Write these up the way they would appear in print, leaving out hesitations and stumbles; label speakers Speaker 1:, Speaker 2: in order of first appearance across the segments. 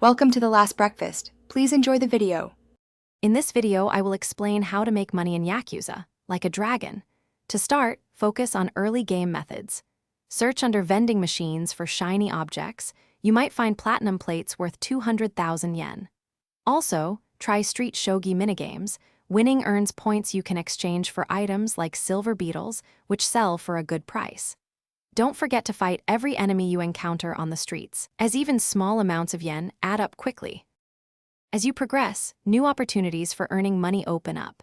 Speaker 1: Welcome to The Last Breakfast. Please enjoy the video.
Speaker 2: In this video, I will explain how to make money in Yakuza, like a dragon. To start, focus on early game methods. Search under vending machines for shiny objects. You might find platinum plates worth 200,000 yen. Also, try street shogi minigames. Winning earns points you can exchange for items like silver beetles, which sell for a good price. Don't forget to fight every enemy you encounter on the streets, as even small amounts of yen add up quickly. As you progress, new opportunities for earning money open up.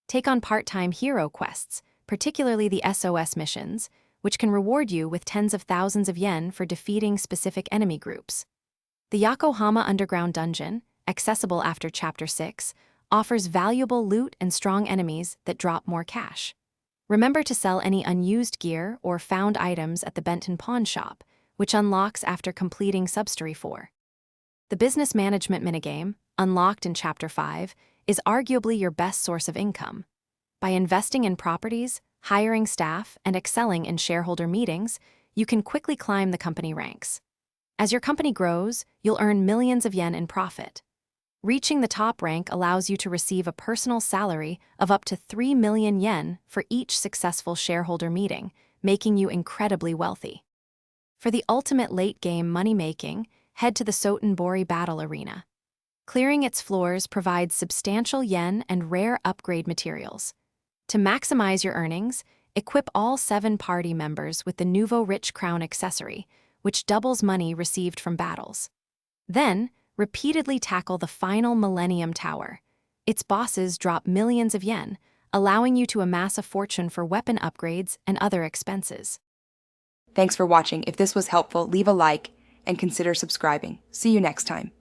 Speaker 2: Take on part-time hero quests, particularly the SOS missions, which can reward you with tens of thousands of yen for defeating specific enemy groups. The Yokohama Underground Dungeon, accessible after Chapter 6, offers valuable loot and strong enemies that drop more cash. Remember to sell any unused gear or found items at the Benton Pawn Shop, which unlocks after completing Substory 4. The business management minigame, unlocked in Chapter 5, is arguably your best source of income. By investing in properties, hiring staff, and excelling in shareholder meetings, you can quickly climb the company ranks. As your company grows, you'll earn millions of yen in profit. Reaching the top rank allows you to receive a personal salary of up to 3 million yen for each successful shareholder meeting, making you incredibly wealthy. For the ultimate late-game money-making, head to the Sotenbori Battle Arena. Clearing its floors provides substantial yen and rare upgrade materials. To maximize your earnings, equip all 7 party members with the Nouveau Rich Crown accessory, which doubles money received from battles. Then, repeatedly tackle the final Millennium Tower. Its bosses drop millions of yen, allowing you to amass a fortune for weapon upgrades and other expenses.
Speaker 1: Thanks for watching. If this was helpful, leave a like and consider subscribing. See you next time.